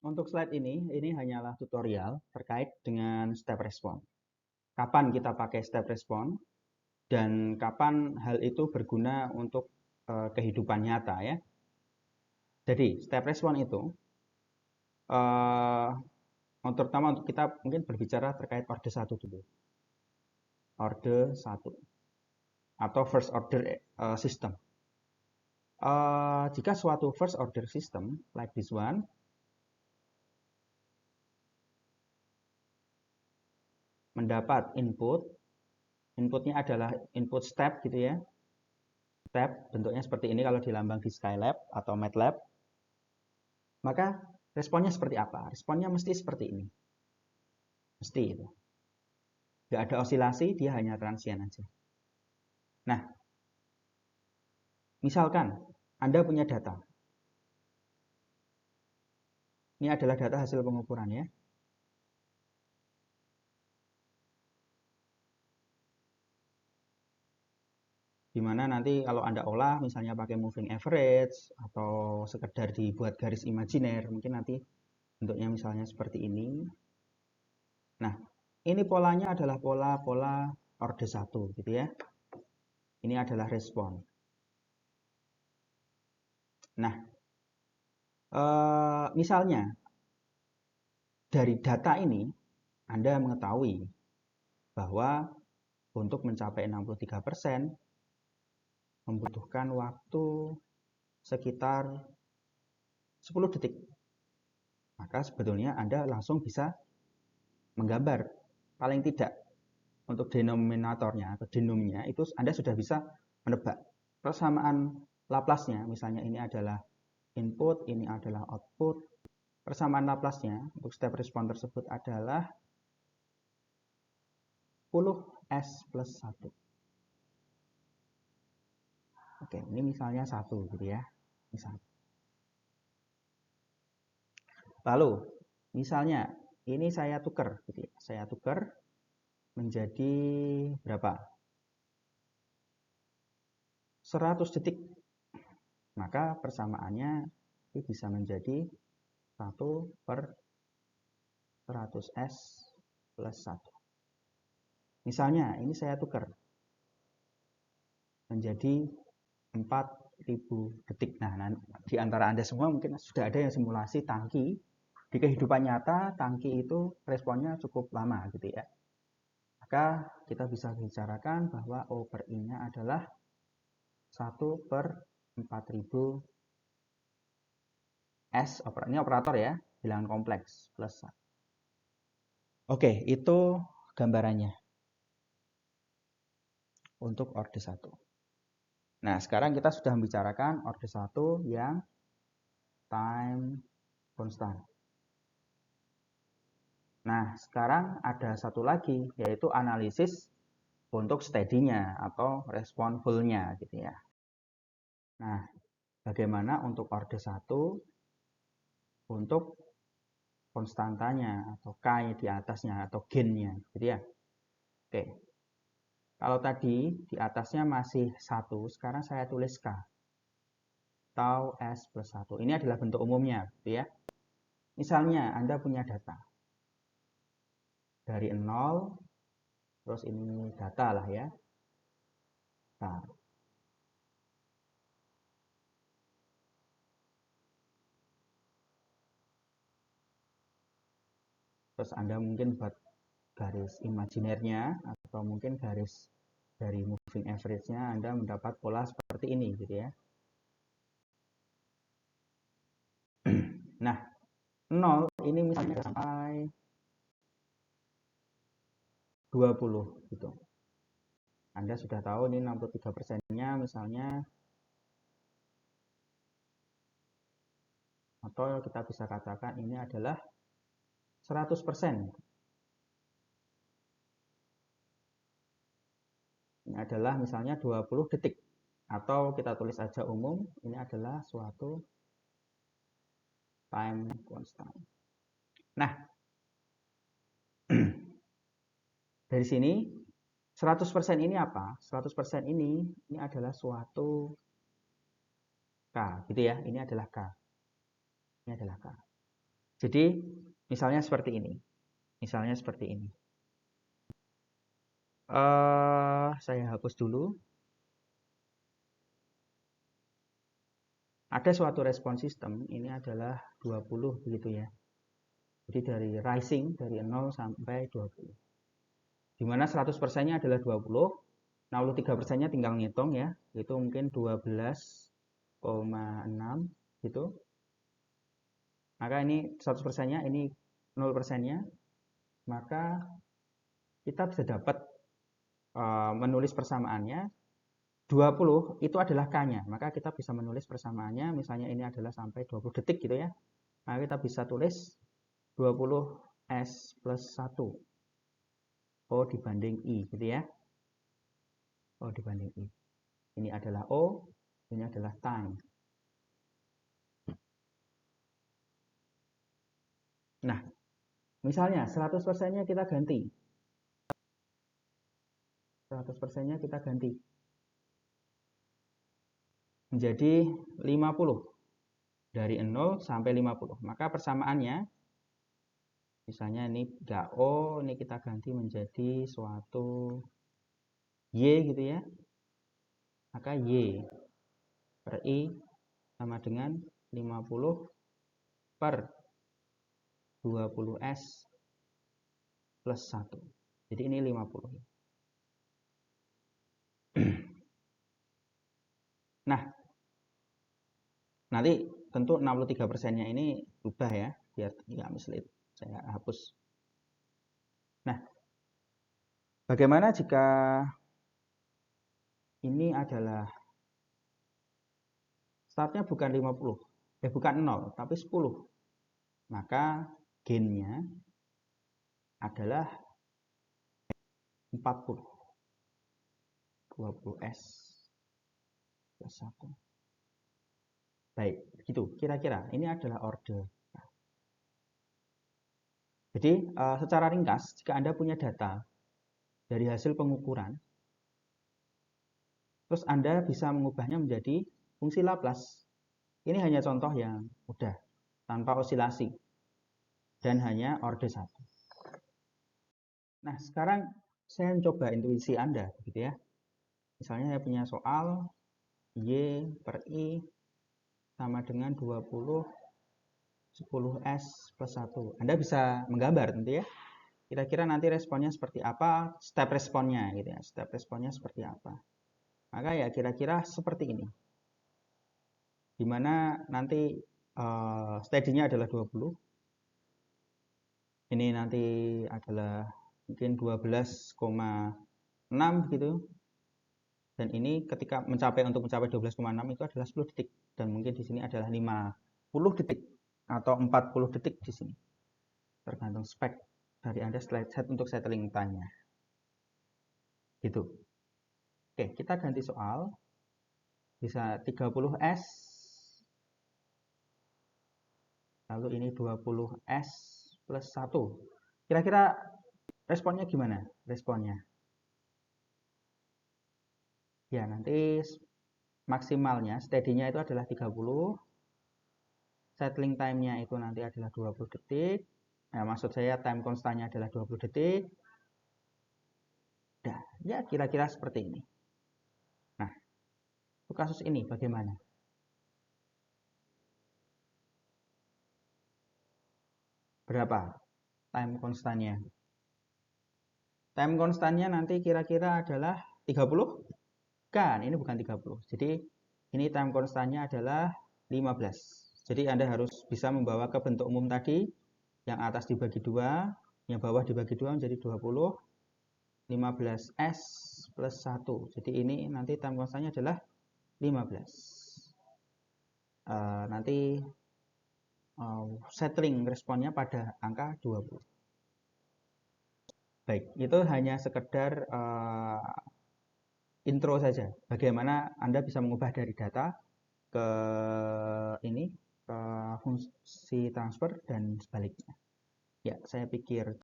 untuk slide ini hanyalah tutorial terkait dengan step response. Kapan kita pakai step response dan kapan hal itu berguna untuk kehidupan nyata ya. Jadi step response itu terutama untuk kita mungkin berbicara terkait order 1 dulu. Order 1 atau first order system. Jika suatu first order system like this one mendapat inputnya adalah input step gitu ya. Step bentuknya seperti ini kalau di lambang di Skylab atau MATLAB. Maka responnya seperti apa? Responnya mesti seperti ini. Mesti itu. Nggak ada osilasi, dia hanya transient aja. Nah, misalkan Anda punya data. Ini adalah data hasil pengukuran ya. Dimana nanti kalau Anda olah misalnya pakai moving average atau sekedar dibuat garis imajiner, mungkin nanti bentuknya misalnya seperti ini. Nah, ini polanya adalah pola order 1 gitu ya. Ini adalah respon. Nah, misalnya dari data ini Anda mengetahui bahwa untuk mencapai 63% membutuhkan waktu sekitar 10 detik. Maka sebetulnya Anda langsung bisa menggambar paling tidak untuk denominatornya atau denomnya itu Anda sudah bisa menebak persamaan Laplace-nya. Misalnya ini adalah input, ini adalah output. Persamaan Laplace-nya untuk step respon tersebut adalah 10s plus 1. Oke, ini misalnya 1 gitu ya. Misalnya. Lalu, misalnya ini saya tukar gitu ya. Saya tukar menjadi berapa? 100 detik. Maka persamaannya ini bisa menjadi 1 per 100s plus 1. Misalnya ini saya tukar menjadi 4000 detik. Nah, di antara Anda semua mungkin sudah ada yang simulasi tangki. Di kehidupan nyata, tangki itu responnya cukup lama gitu ya. Maka kita bisa bicarakan bahwa O per I-nya adalah 1 per 4000 S. Ini operator ya, bilangan kompleks plus 1. Oke, itu gambarannya untuk order 1. Nah, sekarang kita sudah membicarakan order 1 yang time constant. Nah, sekarang ada satu lagi, yaitu analisis untuk steady-nya atau respon full-nya gitu ya. Nah, bagaimana untuk order 1 untuk konstantanya atau K di atasnya atau gain-nya gitu ya. Oke. Kalau tadi di atasnya masih 1, sekarang saya tulis K. Tau S plus 1. Ini adalah bentuk umumnya gitu ya. Misalnya Anda punya data dari 0, terus ini data lah ya. Nah, terus Anda mungkin buat garis imajinernya atau mungkin garis dari moving average-nya Anda mendapat pola seperti ini gitu ya. Nah, 0 ini misalnya sampai 20 gitu. Anda sudah tahu ini 63%-nya misalnya, atau kita bisa katakan ini adalah 100%. Ini adalah misalnya 20 detik. Atau kita tulis aja umum, ini adalah suatu time constant. Nah, dari sini 100% ini apa? 100% ini adalah suatu K, gitu ya. Ini adalah K. Ini adalah K. Jadi misalnya seperti ini. Misalnya seperti ini. Saya hapus dulu. Ada suatu respon sistem, ini adalah 20 begitu ya. Jadi dari rising dari 0 sampai 20. Di mana 100%-nya adalah 20, 63%-nya tinggal ngitung ya. Itu mungkin 12,6 gitu. Maka ini 100%-nya, ini 0%-nya. Maka kita bisa dapat menulis persamaannya 20 itu adalah K-nya, maka kita bisa menulis persamaannya, misalnya ini adalah sampai 20 detik gitu ya. Maka kita bisa tulis 20 S plus 1 O dibanding I gitu ya. O dibanding I. Ini adalah O, ini adalah time. Nah, misalnya 100%-nya kita ganti. 100%-nya kita ganti menjadi 50. Dari 0 sampai 50. Maka persamaannya, misalnya ini 3O, ini kita ganti menjadi suatu Y gitu ya. Maka Y per I sama dengan 50 per 20S plus 1. Jadi ini 50. Nah, nanti tentu 63%-nya ini berubah ya, biar nggak mislead. Saya hapus. Nah, bagaimana jika ini adalah startnya bukan 50, bukan 0, tapi 10. Maka gainnya adalah 40. 20S plus 1. Baik, begitu. Kira-kira ini adalah order. Jadi, secara ringkas, jika Anda punya data dari hasil pengukuran, terus Anda bisa mengubahnya menjadi fungsi Laplace. Ini hanya contoh yang mudah, tanpa osilasi, dan hanya order 1. Nah, sekarang saya mencoba intuisi Anda, gitu ya. Misalnya saya punya soal, Y per I sama dengan 20 10S plus 1. Anda bisa menggambar tentu ya. Kira-kira nanti responnya seperti apa, step responnya gitu ya. Step responnya seperti apa. Maka ya kira-kira seperti ini. Dimana nanti steady-nya adalah 20. Ini nanti adalah mungkin 12,6 gitu. Dan ini ketika untuk mencapai 12,6 itu adalah 10 detik. Dan mungkin di sini adalah 50 detik atau 40 detik di sini. Tergantung spek dari Anda set untuk settling time-nya. Gitu. Oke, kita ganti soal. Bisa 30S. Lalu ini 20S plus 1. Kira-kira responnya gimana? Responnya. Ya, nanti maksimalnya, steady-nya itu adalah 30. Settling time-nya itu nanti adalah 20 detik. Nah, maksud saya time constantnya adalah 20 detik. Nah, ya kira-kira seperti ini. Nah, untuk kasus ini bagaimana? Berapa time constantnya? Time constantnya nanti kira-kira adalah 30? Kan, ini bukan 30. Jadi, ini time constantnya adalah 15. Jadi, Anda harus bisa membawa ke bentuk umum tadi, yang atas dibagi 2, yang bawah dibagi 2 menjadi 20, 15S plus 1. Jadi, ini nanti time constantnya adalah 15. Nanti settling responnya pada angka 20. Baik, itu hanya sekedar intro saja. Bagaimana Anda bisa mengubah dari data ke ini ke fungsi transfer dan sebaliknya. Ya, saya pikir